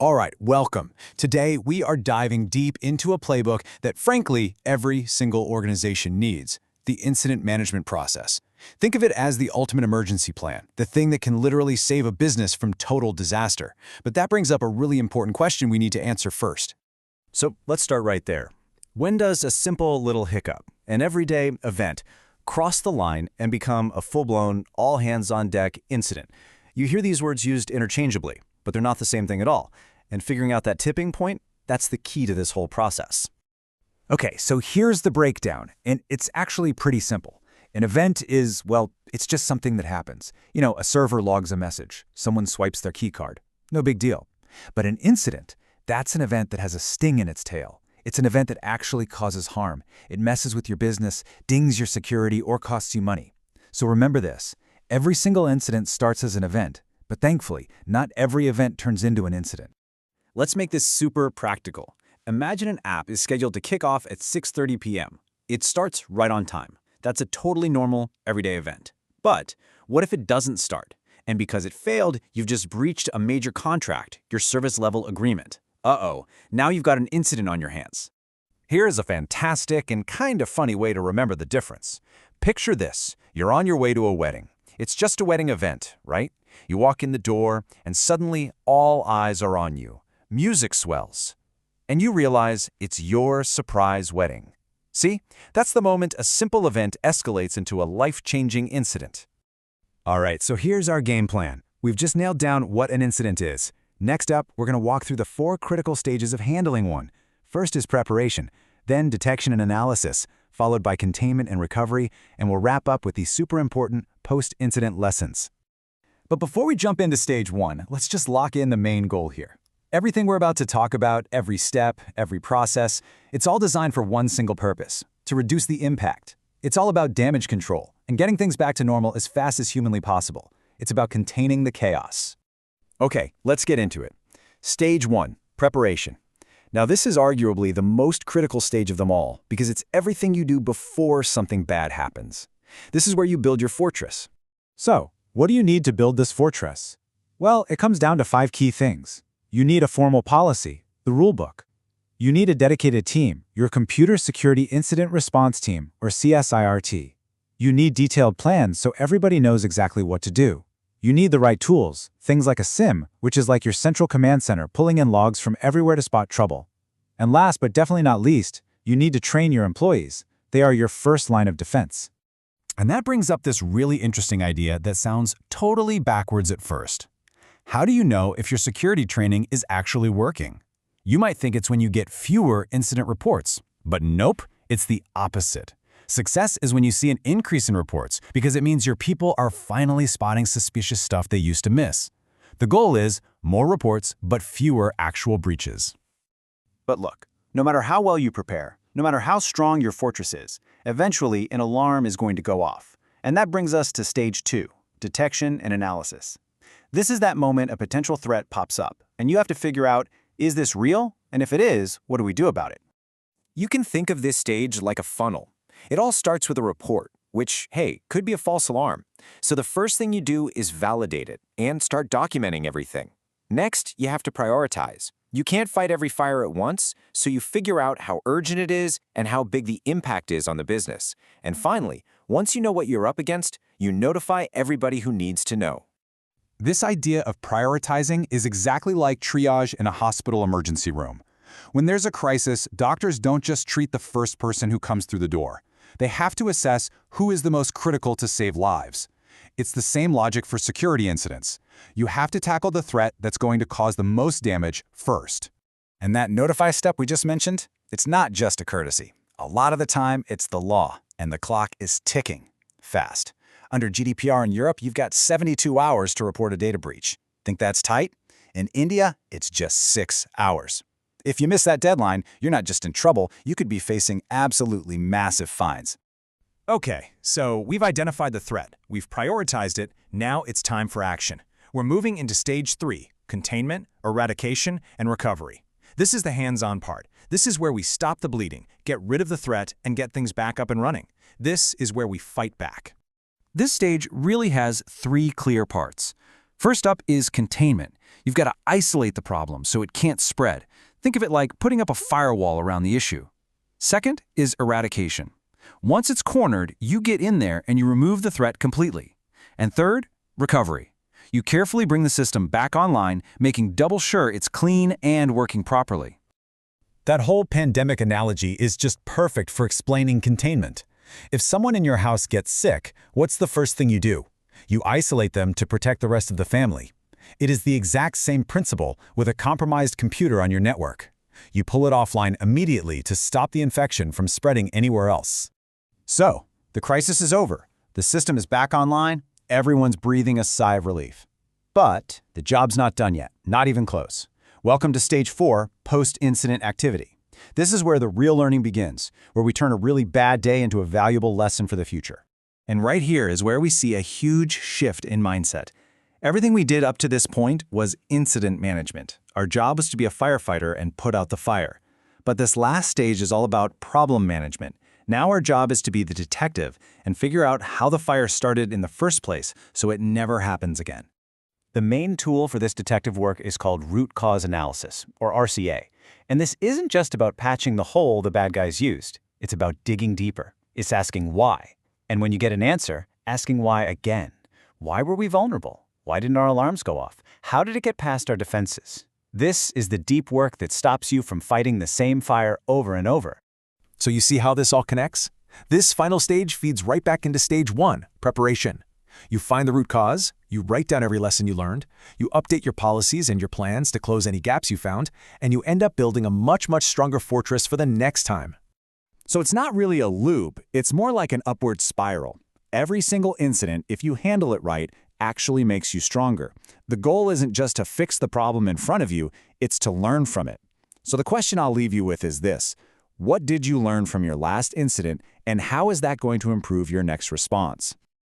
All right, welcome. Today, we are diving deep into a playbook that, frankly, every single organization needs, the incident management process. Think of it as the ultimate emergency plan, the thing that can literally save a business from total disaster. But that brings up a really important question we need to answer first. So let's start right there. When does a simple little hiccup, an everyday event, cross the line and become a full-blown, all-hands-on-deck incident? You hear these words used interchangeably, but they're not the same thing at all. And figuring out that tipping point, that's the key to this whole process. Okay, so here's the breakdown, and it's actually pretty simple. An event is, well, it's just something that happens. You know, a server logs a message, someone swipes their keycard. No big deal. But an incident, that's an event that has a sting in its tail. It's an event that actually causes harm. It messes with your business, dings your security, or costs you money. So remember this, every single incident starts as an event, but thankfully, not every event turns into an incident. Let's make this super practical. Imagine an app is scheduled to kick off at 6:30 p.m. It starts right on time. That's a totally normal, everyday event. But what if it doesn't start? And because it failed, you've just breached a major contract, your service level agreement. Uh-oh, now you've got an incident on your hands. Here is a fantastic and kind of funny way to remember the difference. Picture this, you're on your way to a wedding. It's just a wedding event, right? You walk in the door, and suddenly all eyes are on you. Music swells, and you realize it's your surprise wedding. See, that's the moment a simple event escalates into a life-changing incident. All right, so here's our game plan. We've just nailed down what an incident is. Next up, we're going to walk through the 4 critical stages of handling one. First is preparation, then detection and analysis, followed by containment and recovery, and we'll wrap up with the super important post-incident lessons. But before we jump into stage 1, let's just lock in the main goal here. Everything we're about to talk about, every step, every process, it's all designed for one single purpose, to reduce the impact. It's all about damage control and getting things back to normal as fast as humanly possible. It's about containing the chaos. Okay, let's get into it. Stage 1, preparation. Now this is arguably the most critical stage of them all because it's everything you do before something bad happens. This is where you build your fortress. So, what do you need to build this fortress? Well, it comes down to 5 key things. You need a formal policy, the rulebook. You need a dedicated team, your Computer Security Incident Response Team, or CSIRT. You need detailed plans so everybody knows exactly what to do. You need the right tools, things like a SIM, which is like your central command center pulling in logs from everywhere to spot trouble. And last but definitely not least, you need to train your employees. They are your first line of defense. And that brings up this really interesting idea that sounds totally backwards at first. How do you know if your security training is actually working? You might think it's when you get fewer incident reports, but nope, it's the opposite. Success is when you see an increase in reports because it means your people are finally spotting suspicious stuff they used to miss. The goal is more reports, but fewer actual breaches. But look, no matter how well you prepare, no matter how strong your fortress is, eventually an alarm is going to go off. And that brings us to stage 2, detection and analysis. This is that moment a potential threat pops up, and you have to figure out, is this real? And if it is, what do we do about it? You can think of this stage like a funnel. It all starts with a report, which, hey, could be a false alarm. So the first thing you do is validate it and start documenting everything. Next, you have to prioritize. You can't fight every fire at once, so you figure out how urgent it is and how big the impact is on the business. And finally, once you know what you're up against, you notify everybody who needs to know. This idea of prioritizing is exactly like triage in a hospital emergency room. When there's a crisis, doctors don't just treat the first person who comes through the door. They have to assess who is the most critical to save lives. It's the same logic for security incidents. You have to tackle the threat that's going to cause the most damage first. And that notify step we just mentioned, it's not just a courtesy. A lot of the time, it's the law, and the clock is ticking fast. Under GDPR in Europe, you've got 72 hours to report a data breach. Think that's tight? In India, it's just 6 hours. If you miss that deadline, you're not just in trouble, you could be facing absolutely massive fines. Okay, so we've identified the threat, we've prioritized it, now it's time for action. We're moving into stage 3, containment, eradication, and recovery. This is the hands-on part. This is where we stop the bleeding, get rid of the threat, and get things back up and running. This is where we fight back. This stage really has 3 clear parts. First up is containment. You've got to isolate the problem so it can't spread. Think of it like putting up a firewall around the issue. Second is eradication. Once it's cornered, you get in there and you remove the threat completely. And third, recovery. You carefully bring the system back online, making double sure it's clean and working properly. That whole pandemic analogy is just perfect for explaining containment. If someone in your house gets sick, what's the first thing you do? You isolate them to protect the rest of the family. It is the exact same principle with a compromised computer on your network. You pull it offline immediately to stop the infection from spreading anywhere else. So, the crisis is over. The system is back online. Everyone's breathing a sigh of relief. But the job's not done yet, not even close. Welcome to Stage 4, Post-Incident Activity. This is where the real learning begins, where we turn a really bad day into a valuable lesson for the future. And right here is where we see a huge shift in mindset. Everything we did up to this point was incident management. Our job was to be a firefighter and put out the fire. But this last stage is all about problem management. Now our job is to be the detective and figure out how the fire started in the first place so it never happens again. The main tool for this detective work is called root cause analysis, or RCA. And this isn't just about patching the hole the bad guys used. It's about digging deeper. It's asking why. And when you get an answer, asking why again. Why were we vulnerable? Why didn't our alarms go off? How did it get past our defenses? This is the deep work that stops you from fighting the same fire over and over. So you see how this all connects? This final stage feeds right back into Stage 1, preparation. You find the root cause, you write down every lesson you learned, you update your policies and your plans to close any gaps you found, and you end up building a much stronger fortress for the next time. So it's not really a loop, it's more like an upward spiral. Every single incident, if you handle it right, actually makes you stronger. The goal isn't just to fix the problem in front of you, it's to learn from it. So the question I'll leave you with is this: what did you learn from your last incident, and how is that going to improve your next response?